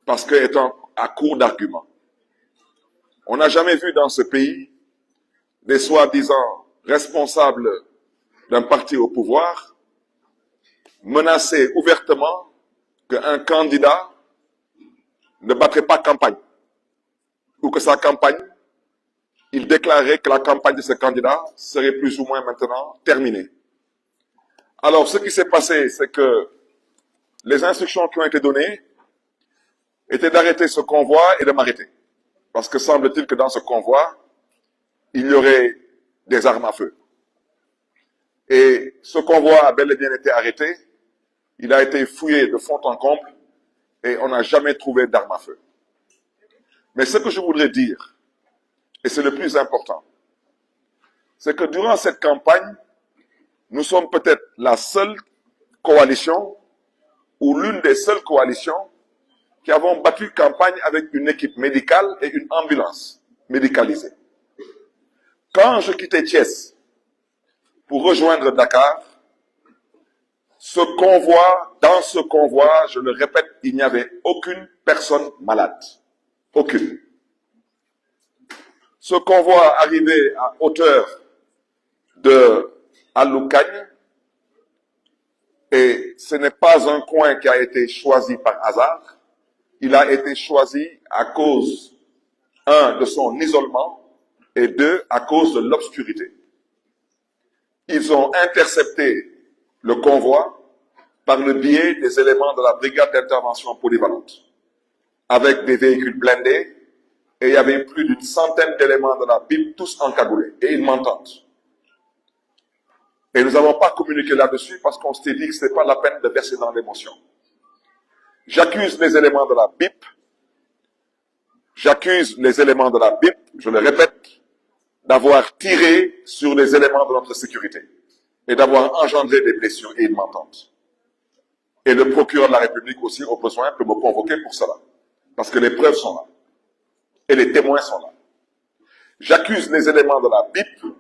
parce qu'elle est à court d'arguments. On n'a jamais vu dans ce pays des soi-disant responsables d'un parti au pouvoir menacer ouvertement qu'un candidat ne battrait pas campagne, ou que sa campagne, il déclarait que la campagne de ce candidat serait plus ou moins maintenant terminée. Alors, ce qui s'est passé, c'est que les instructions qui ont été données étaient d'arrêter ce convoi et de m'arrêter. Parce que semble-t-il que dans ce convoi, il y aurait des armes à feu. Et ce convoi a bel et bien été arrêté. Il a été fouillé de fond en comble et on n'a jamais trouvé d'armes à feu. Mais ce que je voudrais dire, et c'est le plus important, c'est que durant cette campagne, nous sommes peut-être la seule coalition ou l'une des seules coalitions qui avons battu campagne avec une équipe médicale et une ambulance médicalisée. Quand je quittais Thiès pour rejoindre Dakar, dans ce convoi, je le répète, il n'y avait aucune personne malade. Aucune. Ce convoi arrivait à hauteur de Aloukagne, et ce n'est pas un coin qui a été choisi par hasard. Il a été choisi à cause, un, de son isolement, et deux, à cause de l'obscurité. Ils ont intercepté le convoi par le biais des éléments de la brigade d'intervention polyvalente, avec des véhicules blindés, et il y avait plus d'une centaine d'éléments de la BIP, tous encagoulés, et ils m'entendent. Et nous n'avons pas communiqué là-dessus parce qu'on s'était dit que ce n'est pas la peine de verser dans l'émotion. J'accuse les éléments de la BIP, je le répète, d'avoir tiré sur les éléments de notre sécurité et d'avoir engendré des blessures, et ils m'entendent. Et le procureur de la République aussi, au besoin, peut me convoquer pour cela. Parce que les preuves sont là. Et les témoins sont là. J'accuse les éléments de la BIP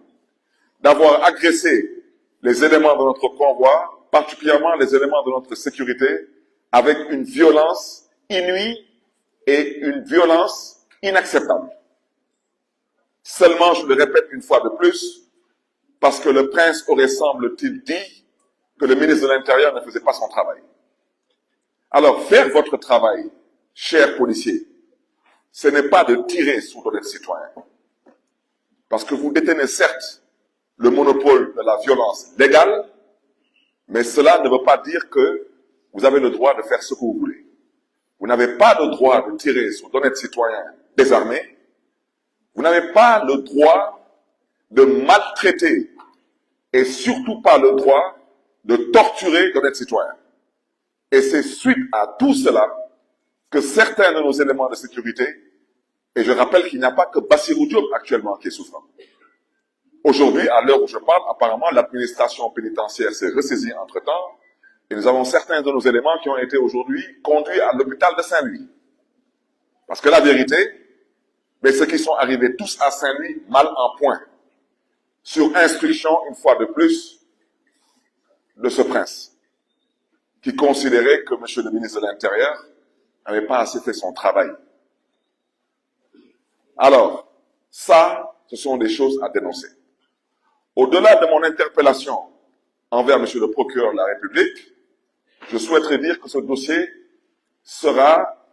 d'avoir agressé les éléments de notre convoi, particulièrement les éléments de notre sécurité, avec une violence inouïe et une violence inacceptable. Seulement, je le répète une fois de plus, parce que le prince aurait, semble-t-il, dit que le ministre de l'Intérieur ne faisait pas son travail. Alors, faire votre travail, chers policiers, ce n'est pas de tirer sur les citoyens. Parce que vous détenez certes le monopole de la violence légale, mais cela ne veut pas dire que vous avez le droit de faire ce que vous voulez. Vous n'avez pas le droit de tirer sur d'honnêtes citoyens désarmés. Vous n'avez pas le droit de maltraiter et surtout pas le droit de torturer d'honnêtes citoyens. Et c'est suite à tout cela que certains de nos éléments de sécurité, et je rappelle qu'il n'y a pas que Bassirou Diop actuellement qui est souffrant. Aujourd'hui, à l'heure où je parle, apparemment, l'administration pénitentiaire s'est ressaisie entre-temps, et nous avons certains de nos éléments qui ont été aujourd'hui conduits à l'hôpital de Saint-Louis. Parce que la vérité, mais ceux qui sont arrivés tous à Saint-Louis, mal en point, sur instruction, une fois de plus, de ce prince, qui considérait que M. le ministre de l'Intérieur n'avait pas assez fait son travail. Alors, ça, ce sont des choses à dénoncer. Au-delà de mon interpellation envers M. le procureur de la République, je souhaiterais dire que ce dossier sera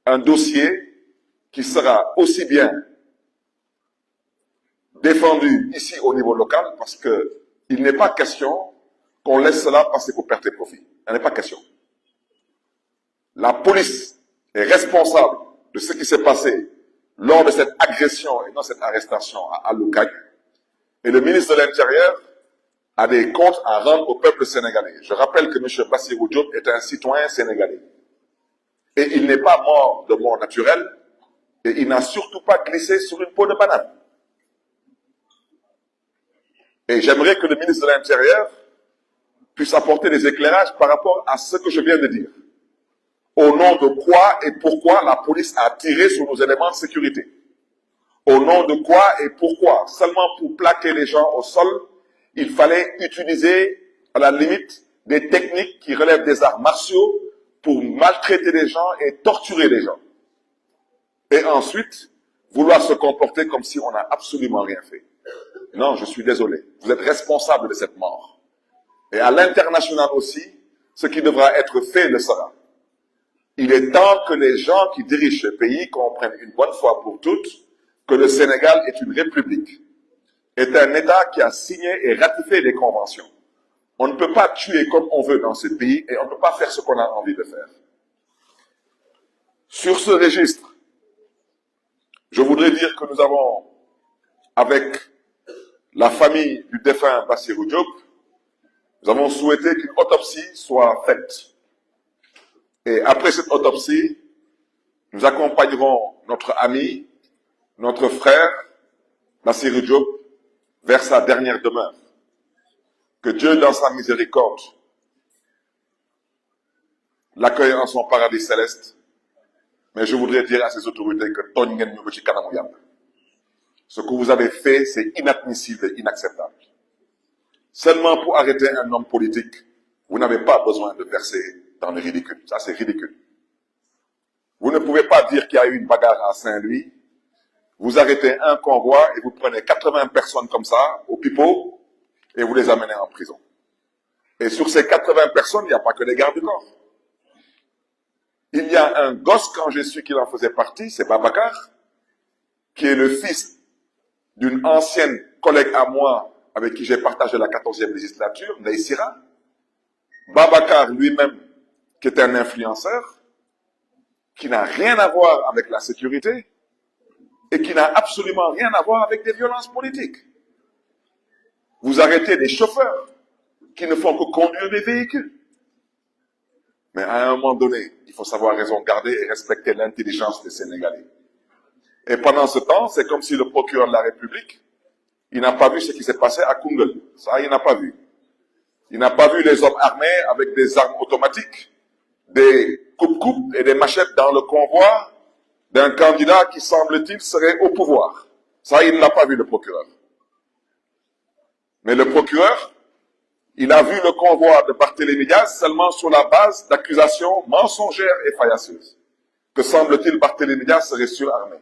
un dossier qui sera aussi bien défendu ici au niveau local, parce qu'il n'est pas question qu'on laisse cela passer pour perte et profit. Il n'est pas question. La police est responsable de ce qui s'est passé lors de cette agression et non cette arrestation à Aloukagne. Et le ministre de l'Intérieur a des comptes à rendre au peuple sénégalais. Je rappelle que M. Bassirou Diop est un citoyen sénégalais. Et il n'est pas mort de mort naturelle, et il n'a surtout pas glissé sur une peau de banane. Et j'aimerais que le ministre de l'Intérieur puisse apporter des éclairages par rapport à ce que je viens de dire. Au nom de quoi et pourquoi la police a tiré sur nos éléments de sécurité? Au nom de quoi et pourquoi? Seulement pour plaquer les gens au sol, il fallait utiliser, à la limite, des techniques qui relèvent des arts martiaux pour maltraiter les gens et torturer les gens. Et ensuite, vouloir se comporter comme si on n'a absolument rien fait. Non, je suis désolé. Vous êtes responsable de cette mort. Et à l'international aussi, ce qui devra être fait le sera. Il est temps que les gens qui dirigent ce pays comprennent une bonne fois pour toutes que le Sénégal est une république, est un État qui a signé et ratifié des conventions. On ne peut pas tuer comme on veut dans ce pays et on ne peut pas faire ce qu'on a envie de faire. Sur ce registre, je voudrais dire que nous avons, avec la famille du défunt Bassirou Diop, nous avons souhaité qu'une autopsie soit faite. Et après cette autopsie, nous accompagnerons notre ami, notre frère, Bassirou Diop, vers sa dernière demeure. Que Dieu, dans sa miséricorde, l'accueille en son paradis céleste. Mais je voudrais dire à ces autorités que ce que vous avez fait, c'est inadmissible et inacceptable. Seulement pour arrêter un homme politique, vous n'avez pas besoin de verser dans le ridicule. Ça, c'est ridicule. Vous ne pouvez pas dire qu'il y a eu une bagarre à Saint-Louis, vous arrêtez un convoi et vous prenez 80 personnes comme ça, au pipeau, et vous les amenez en prison. Et sur ces 80 personnes, il n'y a pas que des gardes du corps. Il y a un gosse, quand j'ai su qu'il en faisait partie, c'est Babacar, qui est le fils d'une ancienne collègue à moi, avec qui j'ai partagé la 14e législature, Naïsira. Babacar lui-même, qui est un influenceur, qui n'a rien à voir avec la sécurité, et qui n'a absolument rien à voir avec des violences politiques. Vous arrêtez des chauffeurs qui ne font que conduire des véhicules. Mais à un moment donné, il faut savoir raison garder et respecter l'intelligence des Sénégalais. Et pendant ce temps, c'est comme si le procureur de la République, il n'a pas vu ce qui s'est passé à Koungheul. Ça, il n'a pas vu. Il n'a pas vu les hommes armés avec des armes automatiques, des coupe-coupes et des machettes dans le convoi d'un candidat qui, semble-t-il, serait au pouvoir. Ça, il ne l'a pas vu, le procureur. Mais le procureur, il a vu le convoi de Barthélémy Diaz seulement sur la base d'accusations mensongères et faillacieuses. Que semble-t-il, Barthélémy Diaz serait surarmé.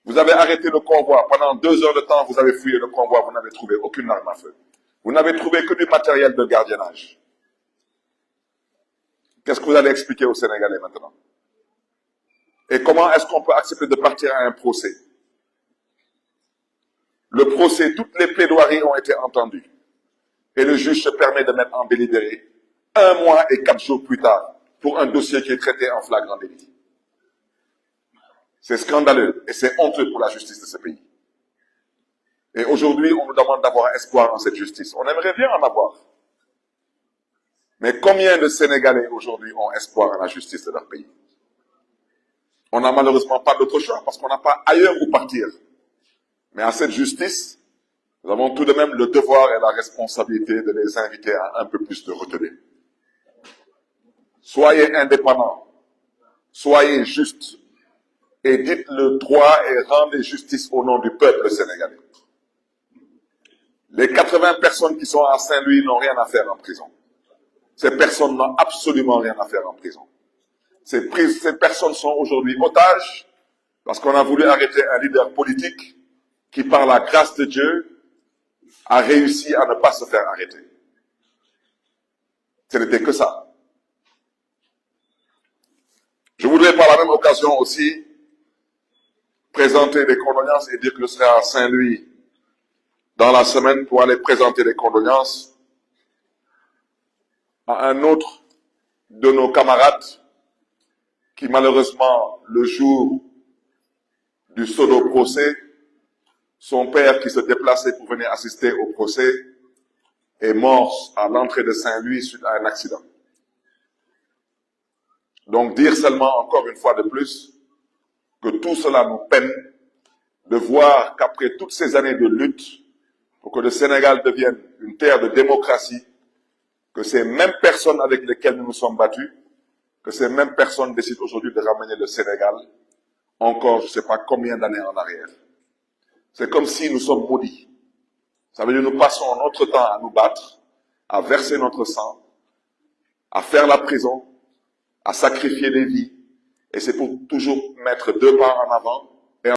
Vous avez arrêté le convoi. Pendant 2 heures de temps, vous avez fouillé le convoi. Vous n'avez trouvé aucune arme à feu. Vous n'avez trouvé que du matériel de gardiennage. Qu'est-ce que vous allez expliquer aux Sénégalais maintenant? Et comment est-ce qu'on peut accepter de partir à un procès? Le procès, toutes les plaidoiries ont été entendues. Et le juge se permet de mettre en délibéré 1 mois et 4 jours plus tard pour un dossier qui est traité en flagrant délit. C'est scandaleux et c'est honteux pour la justice de ce pays. Et aujourd'hui, on nous demande d'avoir espoir en cette justice. On aimerait bien en avoir. Mais combien de Sénégalais aujourd'hui ont espoir en la justice de leur pays? On n'a malheureusement pas d'autre choix parce qu'on n'a pas ailleurs où partir. Mais à cette justice, nous avons tout de même le devoir et la responsabilité de les inviter à un peu plus de retenue. Soyez indépendants, soyez justes, et dites le droit et rendez justice au nom du peuple sénégalais. Les 80 personnes qui sont à Saint-Louis n'ont rien à faire en prison. Ces personnes n'ont absolument rien à faire en prison. Ces personnes sont aujourd'hui otages parce qu'on a voulu arrêter un leader politique qui, par la grâce de Dieu, a réussi à ne pas se faire arrêter. Ce n'était que ça. Je voudrais par la même occasion aussi présenter des condoléances et dire que je serai à Saint-Louis dans la semaine pour aller présenter des condoléances à un autre de nos camarades qui malheureusement, le jour du pseudo-procès, son père qui se déplaçait pour venir assister au procès est mort à l'entrée de Saint-Louis suite à un accident. Donc dire seulement encore une fois de plus que tout cela nous peine de voir qu'après toutes ces années de lutte pour que le Sénégal devienne une terre de démocratie, que ces mêmes personnes avec lesquelles nous nous sommes battus, que ces mêmes personnes décident aujourd'hui de ramener le Sénégal encore je ne sais pas combien d'années en arrière. C'est comme si nous sommes maudits. Ça veut dire que nous passons notre temps à nous battre, à verser notre sang, à faire la prison, à sacrifier des vies. Et c'est pour toujours mettre deux pas en avant,